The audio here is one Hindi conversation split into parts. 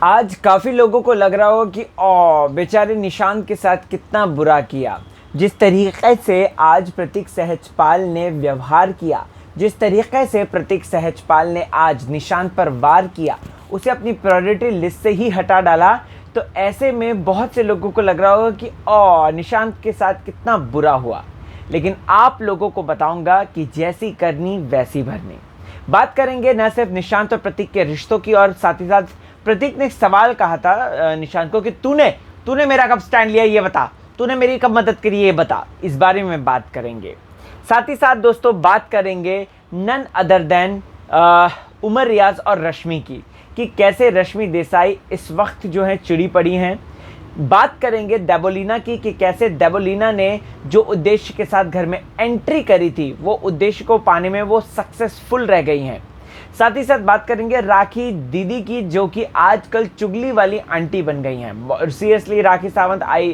आज काफ़ी लोगों को लग रहा हो कि बेचारे निशांत के साथ कितना बुरा किया। जिस तरीक़े से आज प्रतीक सहजपाल ने व्यवहार किया, जिस तरीक़े से प्रतीक सहजपाल ने आज निशांत पर वार किया, उसे अपनी प्रायोरिटी लिस्ट से ही हटा डाला। तो ऐसे में बहुत से लोगों को लग रहा होगा कि निशांत के साथ कितना बुरा हुआ। लेकिन आप लोगों को बताऊंगा कि जैसी करनी वैसी भरनी। बात करेंगे न सिर्फ निशांत और प्रतीक के रिश्तों की, और साथ ही साथ प्रतीक ने एक सवाल कहा था निशांत को कि तूने मेरा कब स्टैंड लिया ये बता, तूने मेरी कब मदद करी ये बता। इस बारे में बात करेंगे। साथ ही साथ दोस्तों बात करेंगे नन अदर देन उमर रियाज और रश्मि की, कि कैसे रश्मि देसाई इस वक्त जो है चिड़ी पड़ी हैं। बात करेंगे देबोलीना की, कि कैसे देबोलीना ने जो उद्देश्य के साथ घर में एंट्री करी थी, वो उद्देश्य को पाने में वो सक्सेसफुल रह गई हैं। साथ ही साथ बात करेंगे राखी दीदी की, जो कि आजकल चुगली वाली आंटी बन गई हैं। Seriously Rakhi Sawant, I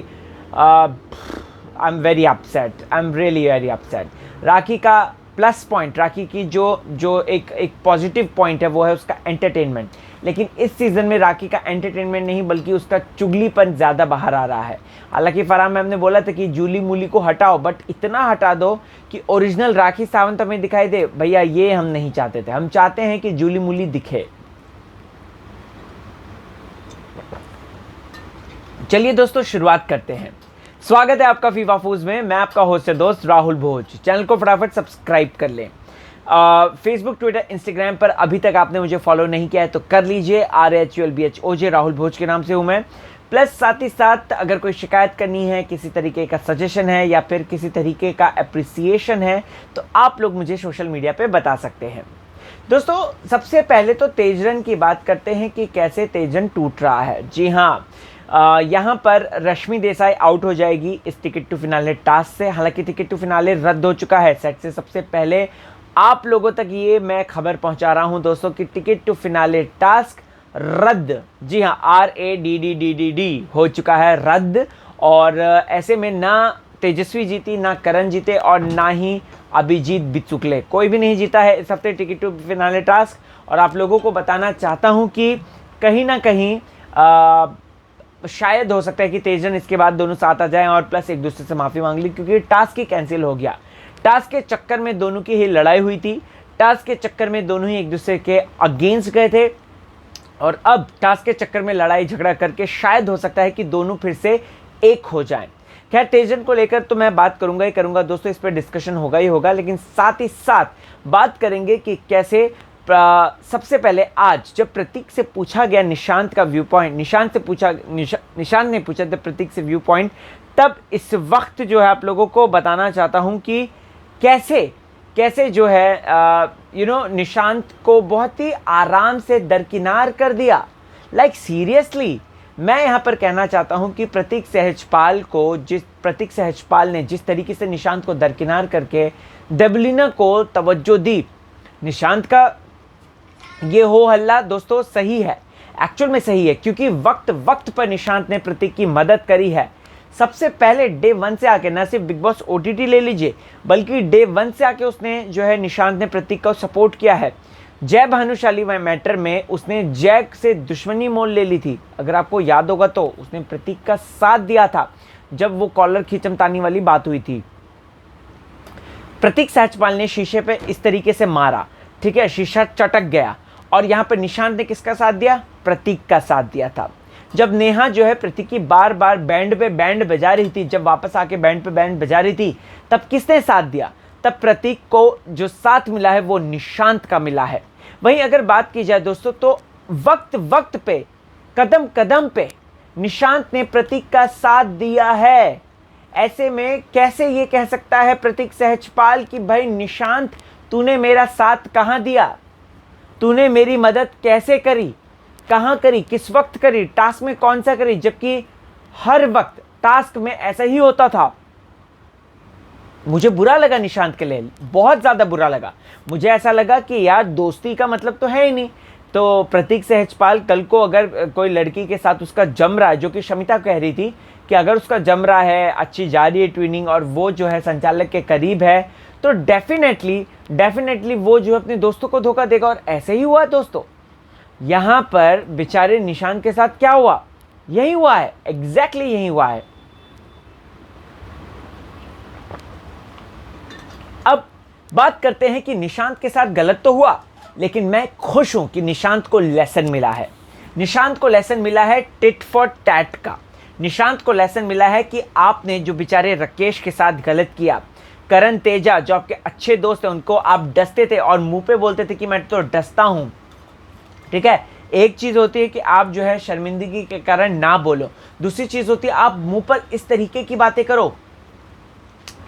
am very upset, I am really very upset. Rakhi का प्लस पॉइंट, राखी की जो एक पॉजिटिव पॉइंट है वो है उसका एंटरटेनमेंट। लेकिन इस सीज़न में राखी का एंटरटेनमेंट नहीं बल्कि उसका चुगलीपन ज़्यादा बाहर आ रहा है। हालांकि फरहान मैम ने बोला था कि जूली मूली को हटाओ, बट इतना हटा दो कि ओरिजिनल राखी सावंत हमें दिखाई दे। भैया ये हम नहीं चाहते थे, हम चाहते हैं कि जूली मूली दिखे। चलिए दोस्तों शुरुआत करते हैं। स्वागत है आपका फीफा फूज में। मैं आपका होस्ट है दोस्त राहुल भोज। चैनल को फटाफट सब्सक्राइब कर लें। फेसबुक, ट्विटर, इंस्टाग्राम पर अभी तक आपने मुझे फॉलो नहीं किया है तो कर लीजिए। RHULBHOJ राहुल भोज के नाम से हूँ मैं। प्लस साथ ही साथ अगर कोई शिकायत करनी है, किसी तरीके का सजेशन है या फिर किसी तरीके का अप्रिसिएशन है तो आप लोग मुझे सोशल मीडिया पे बता सकते हैं। दोस्तों सबसे पहले तो तेजरन की बात करते हैं कि कैसे तेजरन टूट रहा है। जी हाँ, यहाँ पर रश्मि देसाई आउट हो जाएगी इस टिकट टू फिनाले टास्क से। हालांकि टिकट टू फिनाले रद्द हो चुका है सेट से। सबसे पहले आप लोगों तक ये मैं खबर पहुंचा रहा हूं दोस्तों कि टिकट टू फिनाले टास्क रद्द, जी हाँ, RADDDD हो चुका है रद्द। और ऐसे में ना तेजस्वी जीती, ना करण जीते और ना ही अभिजीत बिचुकले, कोई भी नहीं जीता है इस हफ्ते टिकट टू फिनाले टास्क। और आप लोगों को बताना चाहता हूं कि कहीं ना कहीं शायद हो सकता है कि तेजन इसके बाद दोनों साथ आ जाएं और प्लस एक दूसरे से माफ़ी मांग ली, क्योंकि टास्क ही कैंसिल हो गया। टास्क के चक्कर में दोनों की ही लड़ाई हुई थी। टास्क के चक्कर में दोनों ही एक दूसरे के अगेंस्ट गए थे और अब टास्क के चक्कर में लड़ाई झगड़ा करके शायद हो सकता है कि दोनों फिर से एक हो जाएं। खैर तेजन को लेकर तो मैं बात करूंगा ही करूंगा दोस्तों, इस पर डिस्कशन होगा ही होगा। लेकिन साथ ही साथ बात करेंगे कि कैसे सबसे पहले आज जब प्रतीक से पूछा गया निशांत का व्यू पॉइंट, निशांत ने पूछा था प्रतीक से व्यू पॉइंट, तब इस वक्त जो है आप लोगों को बताना चाहता हूं कि कैसे जो है निशांत को बहुत ही आराम से दरकिनार कर दिया। लाइक सीरियसली मैं यहाँ पर कहना चाहता हूँ कि प्रतीक सहजपाल ने जिस तरीके से निशांत को दरकिनार करके देबोलीना को तवज्जो दी, निशांत का ये हो हल्ला दोस्तों सही है, एक्चुअल में सही है, क्योंकि वक्त पर निशांत ने प्रतीक की मदद करी है। सबसे पहले डे 1 से आके, ना सिर्फ बिग बॉस OTT ले लीजिए बल्कि डे 1 से आके उसने जो है निशांत ने प्रतीक को सपोर्ट किया है। जय भानुशाली मैटर में उसने जैक से दुश्मनी मोल ले ली थी, अगर आपको याद होगा तो उसने प्रतीक का साथ दिया था जब वो कॉलर खींचमतानी वाली बात हुई थी। प्रतीक सहजपाल ने शीशे पे इस तरीके से मारा, ठीक है, शीशा चटक गया और यहाँ पर निशांत ने किसका साथ दिया? प्रतीक का साथ दिया था। जब नेहा जो है प्रतीक की बार बार बैंड पे बैंड बजा रही थी, जब वापस आके बैंड पे बैंड बजा रही थी, तब किसने साथ दिया? तब प्रतीक को जो साथ मिला है वो निशांत का मिला है। वहीं अगर बात की जाए दोस्तों तो वक्त पे, कदम कदम पे निशांत ने प्रतीक का साथ दिया है। ऐसे में कैसे ये कह सकता है प्रतीक सहजपाल कि भाई निशांत तूने मेरा साथ कहाँ दिया, तूने मेरी मदद कैसे करी, कहाँ करी, किस वक्त करी, टास्क में कौन सा करी, जबकि हर वक्त टास्क में ऐसा ही होता था। मुझे बुरा लगा निशांत के लिए, बहुत ज़्यादा बुरा लगा। मुझे ऐसा लगा कि यार दोस्ती का मतलब तो है ही नहीं। तो प्रतीक सहजपाल कल को अगर कोई लड़की के साथ उसका जम रहा है, जो कि शमिता कह रही थी कि अगर उसका जम रहा है, अच्छी जा रही है ट्विनिंग और वो जो है संचालक के करीब है, तो डेफिनेटली वो जो अपने दोस्तों को धोखा देगा। और ऐसे ही हुआ दोस्तों। यहां पर बेचारे निशांत के साथ क्या हुआ, यही हुआ है, एग्जैक्टली यही हुआ है। अब बात करते हैं कि निशांत के साथ गलत तो हुआ, लेकिन मैं खुश हूं कि निशांत को लेसन मिला है। निशांत को लेसन मिला है टिट फॉर टैट का। निशांत को लेसन मिला है कि आपने जो बेचारे राकेश के साथ गलत किया, करण तेजा जो आपके अच्छे दोस्त हैं उनको आप डसते थे और मुंह पे बोलते थे कि मैं तो डसता हूं, ठीक है। एक चीज होती है कि आप जो है शर्मिंदगी के कारण ना बोलो, दूसरी चीज होती है आप मुंह पर इस तरीके की बातें करो।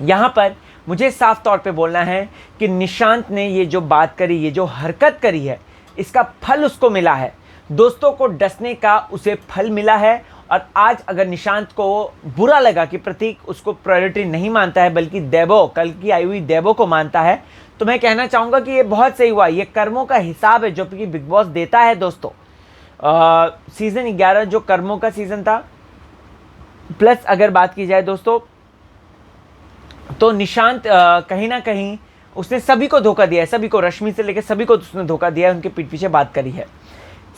यहां पर मुझे साफ तौर पे बोलना है कि निशांत ने ये जो बात करी, ये जो हरकत करी है, इसका फल उसको मिला है। दोस्तों को डसने का उसे फल मिला है। और आज अगर निशांत को बुरा लगा कि प्रतीक उसको प्रायोरिटी नहीं मानता है बल्कि देबो, कल की आई हुई देबो को मानता है, तो मैं कहना चाहूँगा कि ये बहुत सही हुआ। ये कर्मों का हिसाब है जो कि बिग बॉस देता है दोस्तों। सीज़न 11 जो कर्मों का सीज़न था, प्लस अगर बात की जाए दोस्तों तो निशांत कहीं ना कहीं उसने सभी को धोखा दिया है, सभी को, रश्मि से लेकर सभी को उसने धोखा दिया है, उनके पीठ पीछे बात करी है।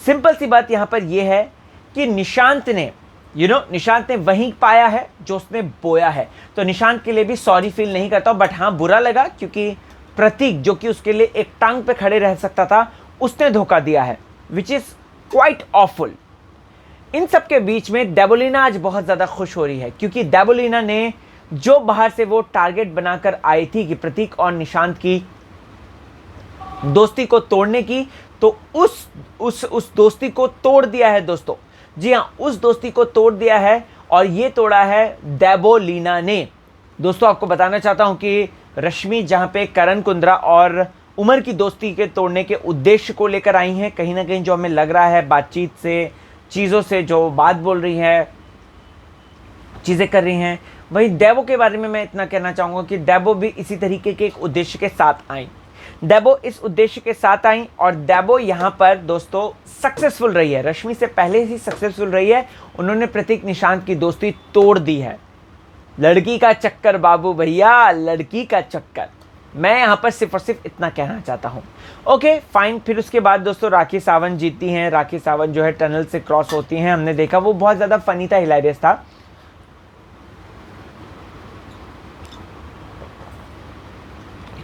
सिंपल सी बात यहाँ पर यह है कि निशांत ने निशांत ने वही पाया है जो उसने बोया है। तो निशांत के लिए भी सॉरी फील नहीं करता हूं, बट हाँ बुरा लगा क्योंकि प्रतीक जो कि उसके लिए एक टांग पे खड़े रह सकता था, उसने धोखा दिया है, विच इज क्वाइट ऑफुल। इन सब के बीच में डेबोलिना आज बहुत ज़्यादा खुश हो रही है क्योंकि डेबोलिना ने जो बाहर से वो टारगेट बनाकर आई थी कि प्रतीक और निशांत की दोस्ती को तोड़ने की, तो उस दोस्ती को तोड़ दिया है दोस्तों। जी हाँ, उस दोस्ती को तोड़ दिया है और ये तोड़ा है डेबोलिना ने। दोस्तों आपको बताना चाहता हूं कि रश्मि जहां पे करण कुंद्रा और उमर की दोस्ती के तोड़ने के उद्देश्य को लेकर आई हैं, कहीं ना कहीं जो हमें लग रहा है बातचीत से, चीज़ों से जो बात बोल रही है, चीज़ें कर रही हैं, वही डेबो के बारे में मैं इतना कहना चाहूँगा कि डेबो भी इसी तरीके के एक उद्देश्य के साथ आई। डेबो इस उद्देश्य के साथ आई और डेबो यहाँ पर दोस्तों सक्सेसफुल रही है, रश्मि से पहले ही सक्सेसफुल रही है। उन्होंने प्रतीक निशांत की दोस्ती तोड़ दी है। लड़की का चक्कर बाबू भैया, लड़की का चक्कर। मैं यहाँ पर सिर्फ और सिर्फ इतना कहना चाहता हूँ। Okay fine. फिर उसके बाद दोस्तों राखी सावंत जीती हैं। राखी सावंत जो है टनल से क्रॉस होती हैं, हमने देखा, वो बहुत ज़्यादा फनी था, हिलेरियस था।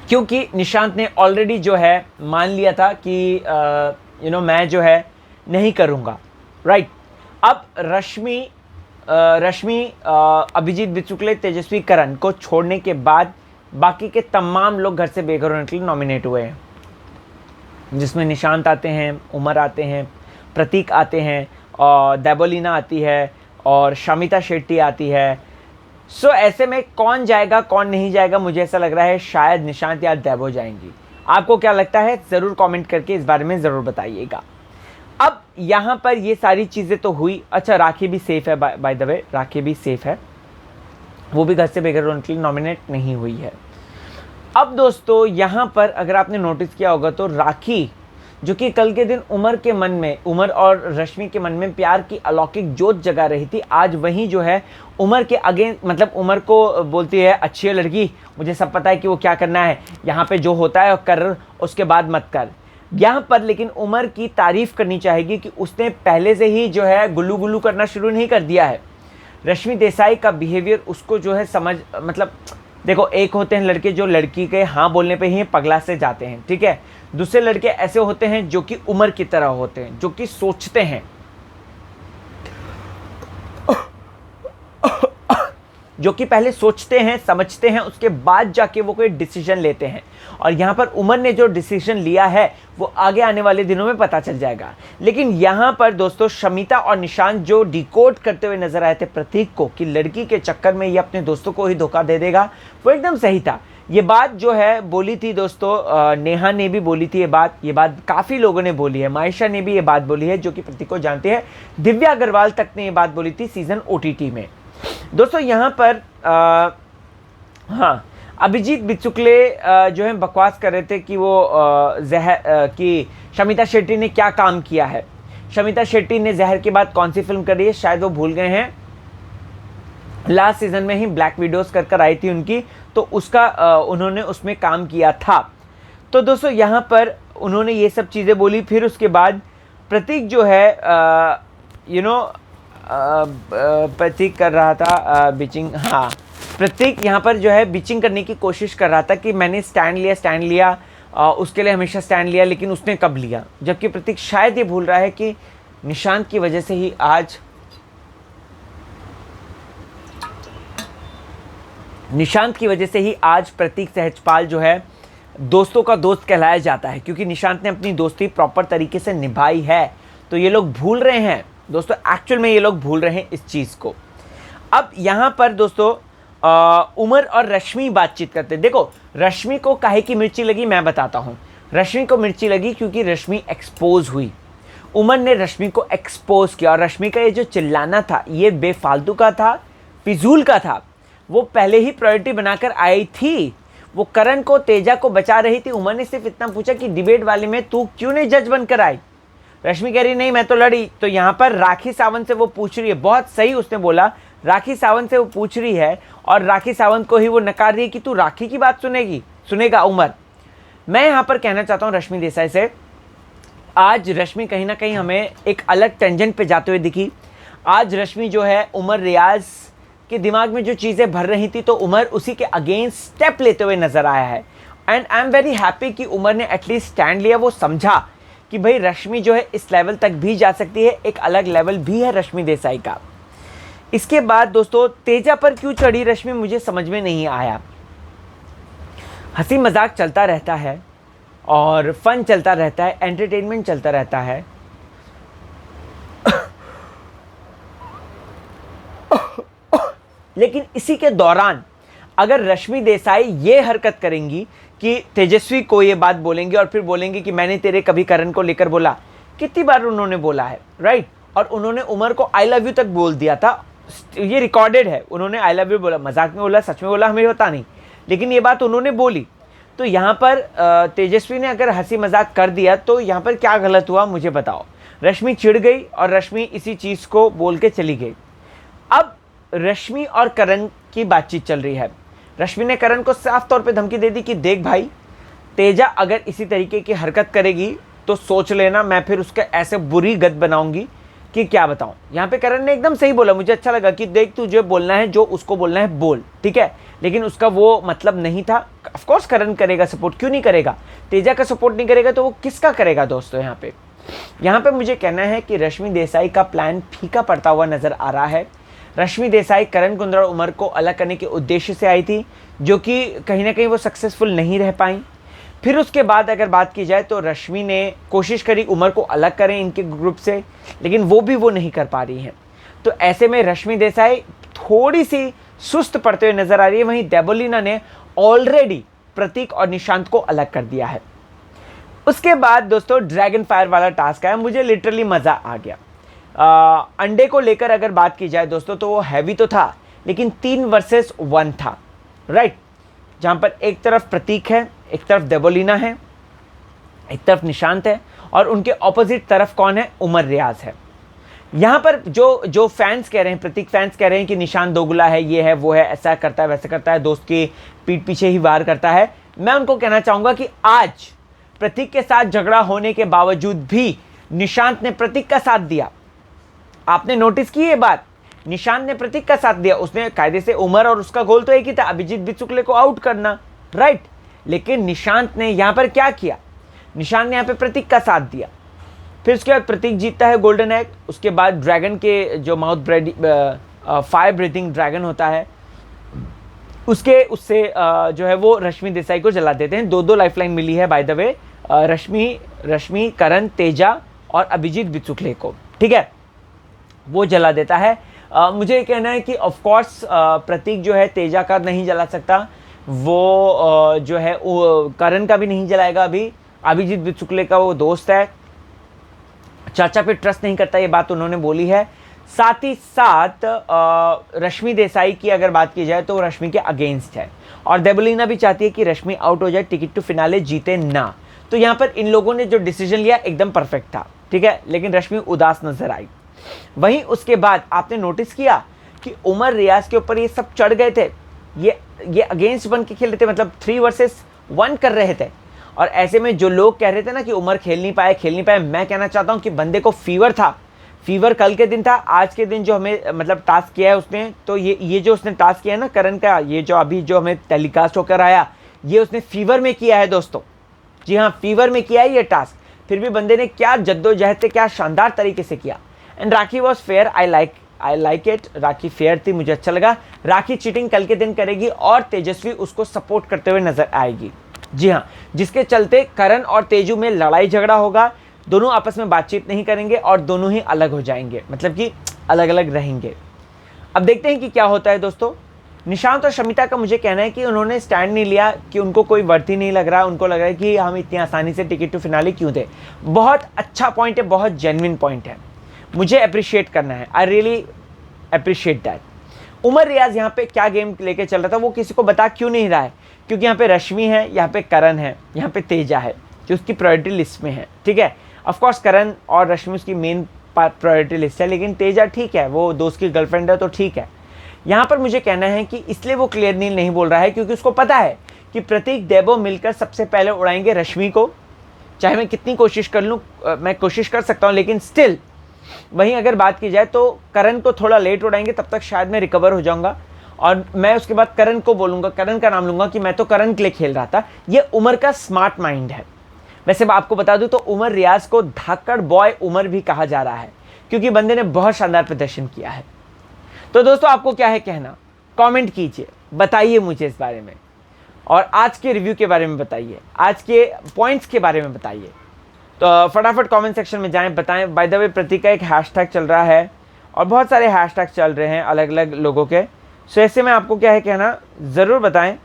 क्योंकि निशांत ने ऑलरेडी जो है मान लिया था कि मैं जो है नहीं करूँगा, राइट। अब रश्मि अभिजीत बिचुकले, तेजस्वी, करण को छोड़ने के बाद बाकी के तमाम लोग घर से बेघर होने के लिए नॉमिनेट हुए हैं, जिसमें निशांत आते हैं, उमर आते हैं, प्रतीक आते हैं, और डेबोलिना आती है और शमिता शेट्टी आती है। सो ऐसे में कौन जाएगा कौन नहीं जाएगा, मुझे ऐसा लग रहा है शायद निशांत या डेबो जाएंगी। आपको क्या लगता है ज़रूर कमेंट करके इस बारे में ज़रूर बताइएगा। अब यहाँ पर ये सारी चीज़ें तो हुई। अच्छा, राखी भी सेफ़ है, बाय द वे राखी भी सेफ़ है, वो भी घर से बेघर होने के लिए नॉमिनेट नहीं हुई है। अब दोस्तों यहाँ पर अगर आपने नोटिस किया होगा तो राखी जो कि कल के दिन उमर के मन में, उमर और रश्मि के मन में प्यार की अलौकिक जोत जगा रही थी, आज वहीं जो है उमर के अगेंस्ट, मतलब उमर को बोलती है अच्छी है लड़की, मुझे सब पता है कि वो क्या करना है, यहाँ पे जो होता है कर, उसके बाद मत कर। यहाँ पर लेकिन उमर की तारीफ करनी चाहेगी कि उसने पहले से ही जो है गुल्लू गुल्लू करना शुरू नहीं कर दिया है। रश्मि देसाई का बिहेवियर उसको जो है मतलब देखो, एक होते हैं लड़के जो लड़की के हाँ बोलने पे ही पगला से जाते हैं, ठीक है। दूसरे लड़के ऐसे होते हैं जो कि उमर की तरह होते हैं, जो कि सोचते हैं, जो कि पहले सोचते हैं, समझते हैं, उसके बाद जाके वो कोई डिसीजन लेते हैं। और यहाँ पर उमर ने जो डिसीजन लिया है वो आगे आने वाले दिनों में पता चल जाएगा। लेकिन यहाँ पर दोस्तों शमिता और निशांत जो डिकोड करते हुए नजर आए थे प्रतीक को कि लड़की के चक्कर में ये अपने दोस्तों को ही धोखा दे देगा, वो एकदम सही था। ये बात जो है बोली थी दोस्तों, नेहा ने भी बोली थी ये बात काफ़ी लोगों ने बोली है, मायशा ने भी ये बात बोली है जो कि प्रतीक को जानते हैं, दिव्या अग्रवाल तक ने ये बात बोली थी सीजन OTT में। दोस्तों यहाँ पर हाँ, अभिजीत बिचुकले जो है बकवास कर रहे थे कि वो कि शमिता शेट्टी ने क्या काम किया है। शमिता शेट्टी ने जहर के बाद कौन सी फिल्म करी है, शायद वो भूल गए हैं। लास्ट सीजन में ही ब्लैक विडोज कर आई थी उनकी, तो उसका उन्होंने उसमें काम किया था। तो दोस्तों यहाँ पर उन्होंने ये सब चीज़ें बोली। फिर उसके बाद प्रतीक जो है प्रतीक कर रहा था बिचिंग, हाँ प्रतीक यहाँ पर जो है बिचिंग करने की कोशिश कर रहा था कि मैंने स्टैंड लिया उसके लिए हमेशा स्टैंड लिया, लेकिन उसने कब लिया। जबकि प्रतीक शायद ये भूल रहा है कि निशांत की वजह से ही आज प्रतीक सहजपाल जो है दोस्तों का दोस्त कहलाया जाता है, क्योंकि निशांत ने अपनी दोस्ती प्रॉपर तरीके से निभाई है। तो ये लोग भूल रहे हैं दोस्तों, एक्चुअल में ये लोग भूल रहे हैं इस चीज़ को। अब यहाँ पर दोस्तों उमर और रश्मि बातचीत करते हैं। देखो रश्मि को काहे की मिर्ची लगी मैं बताता हूँ। रश्मि को मिर्ची लगी क्योंकि रश्मि एक्सपोज हुई। उमर ने रश्मि को एक्सपोज किया और रश्मि का ये जो चिल्लाना था ये बेफालतू का था, फिजूल का था। वो पहले ही प्रायोरिटी बनाकर आई थी, वो करण को तेजा को बचा रही थी। उमर ने सिर्फ इतना पूछा कि डिबेट वाले में तू क्यों नहीं जज बनकर आई। रश्मि कह रही नहीं मैं तो लड़ी। तो यहाँ पर राखी सावंत से वो पूछ रही है, बहुत सही उसने बोला, राखी सावंत से वो पूछ रही है और राखी सावंत को ही वो नकार रही है कि तू राखी की बात सुनेगा उमर। मैं यहाँ पर कहना चाहता हूँ रश्मि देसाई से, आज रश्मि कहीं ना कहीं हमें एक अलग टेंजेंट पे जाते हुए दिखी। आज रश्मि जो है उमर रियाज के दिमाग में जो चीज़ें भर रही थी तो उमर उसी के अगेंस्ट स्टेप लेते हुए नजर आया है। And I am very happy कि उमर ने एटलीस्ट स्टैंड लिया। वो समझा कि भाई रश्मि जो है इस लेवल तक भी जा सकती है, एक अलग लेवल भी है रश्मि देसाई का। इसके बाद दोस्तों तेजा पर क्यों चढ़ी रश्मि मुझे समझ में नहीं आया। हंसी मजाक चलता रहता है और फन चलता रहता है, एंटरटेनमेंट चलता रहता है। लेकिन इसी के दौरान अगर रश्मि देसाई ये हरकत करेंगी कि तेजस्वी को ये बात बोलेंगे और फिर बोलेंगे कि मैंने तेरे कभी करण को लेकर बोला, कितनी बार उन्होंने बोला है, राइट। और उन्होंने उमर को आई लव यू तक बोल दिया था, ये रिकॉर्डेड है। उन्होंने आई लव यू बोला, मजाक में बोला, सच में बोला हमें पता नहीं, लेकिन ये बात उन्होंने बोली। तो यहाँ पर तेजस्वी ने अगर हंसी मजाक कर दिया तो यहाँ पर क्या गलत हुआ मुझे बताओ। रश्मि चिढ़ गई और रश्मि इसी चीज़ को बोल के चली गई। अब रश्मि और करण की बातचीत चल रही है। रश्मि ने करण को साफ तौर पे धमकी दे दी कि देख भाई, तेजा अगर इसी तरीके की हरकत करेगी तो सोच लेना मैं फिर उसका ऐसे बुरी गत बनाऊंगी कि क्या बताऊं। यहाँ पे करण ने एकदम सही बोला, मुझे अच्छा लगा कि देख तुझे बोलना है जो उसको बोलना है बोल, ठीक है, लेकिन उसका वो मतलब नहीं था। ऑफ कोर्स करण करेगा सपोर्ट, क्यों नहीं करेगा। तेजा का सपोर्ट नहीं करेगा तो वो किसका करेगा दोस्तों। यहाँ पे मुझे कहना है कि रश्मि देसाई का प्लान फीका पड़ता हुआ नजर आ रहा है। रश्मि देसाई करण कुंद्रा और उमर को अलग करने के उद्देश्य से आई थी, जो कि कहीं ना कहीं वो सक्सेसफुल नहीं रह पाई। फिर उसके बाद अगर बात की जाए तो रश्मि ने कोशिश करी उमर को अलग करें इनके ग्रुप से, लेकिन वो नहीं कर पा रही हैं। तो ऐसे में रश्मि देसाई थोड़ी सी सुस्त पड़ते हुए नजर आ रही है। वहीं देबोलीना ने ऑलरेडी प्रतीक और निशांत को अलग कर दिया है। उसके बाद दोस्तों ड्रैगन फायर वाला टास्क आया, मुझे लिटरली मज़ा आ गया। अंडे को लेकर अगर बात की जाए दोस्तों तो वो हैवी तो था, लेकिन 3 वर्सेस 1 था, राइट। जहाँ पर एक तरफ प्रतीक है, एक तरफ देबोलीना है, एक तरफ निशांत है और उनके ऑपोजिट तरफ कौन है, उमर रियाज है। यहाँ पर जो फैंस कह रहे हैं, प्रतीक फैंस कह रहे हैं कि निशांत दोगला है, ये है वो है, ऐसा करता है वैसा करता है, दोस्त की पीठ पीछे ही वार करता है। मैं उनको कहना चाहूँगा कि आज प्रतीक के साथ झगड़ा होने के बावजूद भी निशांत ने प्रतीक का साथ दिया। आपने नोटिस की ये बात, निशांत ने प्रतीक का साथ दिया। उसने कायदे से उमर और उसका गोल तो एक ही था, अभिजीत बिचुकले को आउट करना, राइट। लेकिन निशांत ने यहाँ पर क्या किया, निशांत ने यहाँ पे प्रतीक का साथ दिया। फिर उसके बाद प्रतीक जीतता है गोल्डन एग। उसके बाद ड्रैगन के जो फायर ब्रीथिंग ड्रैगन होता है उससे जो है वो रश्मि देसाई को जला देते हैं। 2 लाइफलाइन मिली है बाय द वे, रश्मि, करण, तेजा और अभिजीत बिचुकले को, ठीक है, वो जला देता है। मुझे कहना है कि ऑफ कोर्स प्रतीक जो है तेजा का नहीं जला सकता, वो जो है करण का भी नहीं जलाएगा। अभी अभिजीत बिचुकले का वो दोस्त है, चाचा पे ट्रस्ट नहीं करता, ये बात उन्होंने बोली है। साथ ही साथ रश्मि देसाई की अगर बात की जाए तो रश्मि के अगेंस्ट है और देबोलीना भी चाहती है कि रश्मि आउट हो जाए, टिकट टू फिनाले जीते ना। तो यहाँ पर इन लोगों ने जो डिसीजन लिया एकदम परफेक्ट था, ठीक है, लेकिन रश्मि उदास नजर आई। वहीं उसके बाद आपने नोटिस किया कि उमर रियाज के ऊपर ये सब चढ़ गए थे, ये अगेंस्ट बन के खेल रहे थे, मतलब 3 वर्सेस 1 कर रहे थे। और ऐसे में जो लोग कह रहे थे ना कि उमर खेल नहीं पाए, मैं कहना चाहता हूँ कि बंदे को फीवर था, फीवर कल के दिन था, आज के दिन जो हमें मतलब टास्क किया है उसने, तो ये जो उसने टास्क किया है ना करण का, ये जो अभी जो हमें टेलीकास्ट होकर आया, ये उसने फीवर में किया है दोस्तों। जी हाँ, फीवर में किया है ये टास्क। फिर भी बंदे ने क्या जद्दोजहद से, क्या शानदार तरीके से किया। And rakhi was fair, I like it. Rakhi fair थी, मुझे अच्छा लगा। राखी चीटिंग कल के दिन करेगी और तेजस्वी उसको सपोर्ट करते हुए नजर आएगी। जी हाँ, जिसके चलते करण और तेजू में लड़ाई झगड़ा होगा, दोनों आपस में बातचीत नहीं करेंगे और दोनों ही अलग हो जाएंगे, मतलब कि अलग अलग रहेंगे। अब देखते हैं कि क्या होता है दोस्तों। निशांत और शमिता का मुझे कहना है कि उन्होंने स्टैंड नहीं लिया, कि उनको कोई वर्दी नहीं लग रहा, उनको लग रहा है कि हम इतनी आसानी से टिकट टू फिनाले क्यों दे। बहुत अच्छा पॉइंट है, बहुत जेन्युइन पॉइंट है, मुझे अप्रिशिएट करना है। I really appreciate that. Umar Riaz यहाँ पे क्या गेम लेके चल रहा था वो किसी को बता क्यों नहीं रहा है, क्योंकि यहाँ पे रश्मि है, यहाँ पे करण है, यहाँ पे तेजा है जो उसकी प्रायोरिटी लिस्ट में है। ठीक है, ऑफकोर्स करण और रश्मि उसकी मेन प्रायोरिटी लिस्ट है, लेकिन तेजा ठीक है, वो दोस्त की गर्लफ्रेंड है तो ठीक है। यहाँ पर मुझे कहना है कि इसलिए वो क्लियर नील नहीं बोल रहा है क्योंकि उसको पता है कि प्रतीक देबो मिलकर सबसे पहले उड़ाएंगे रश्मि को। चाहे मैं कितनी कोशिश कर लूँ, मैं कोशिश कर सकता हूँ, लेकिन स्टिल वहीं अगर बात की जाए तो करण को थोड़ा लेट उड़ाएंगे, तब तक शायद मैं रिकवर हो जाऊंगा और मैं उसके बाद करण को बोलूँगा, करण का नाम लूँगा कि मैं तो करण के लिए खेल रहा था। ये उमर का स्मार्ट माइंड है। वैसे आपको बता दूं तो उमर रियाज को धाकड़ बॉय उमर भी कहा जा रहा है क्योंकि बंदे ने बहुत शानदार प्रदर्शन किया है। तो दोस्तों आपको क्या है कहना, कमेंट कीजिए, बताइए मुझे इस बारे में, और आज के रिव्यू के बारे में बताइए, आज के पॉइंट्स के बारे में बताइए। तो फटाफट कमेंट सेक्शन में जाएं, बताएं। बाय द वे प्रतीक का एक हैशटैग चल रहा है और बहुत सारे हैशटैग चल रहे हैं अलग अलग लोगों के। सो ऐसे में आपको क्या है कहना ज़रूर बताएं।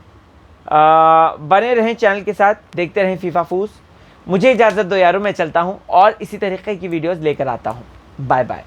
बने रहें चैनल के साथ, देखते रहें फीफा फूस। मुझे इजाज़त दो यारों, मैं चलता हूँ और इसी तरीके की वीडियोस लेकर आता हूँ। Bye bye.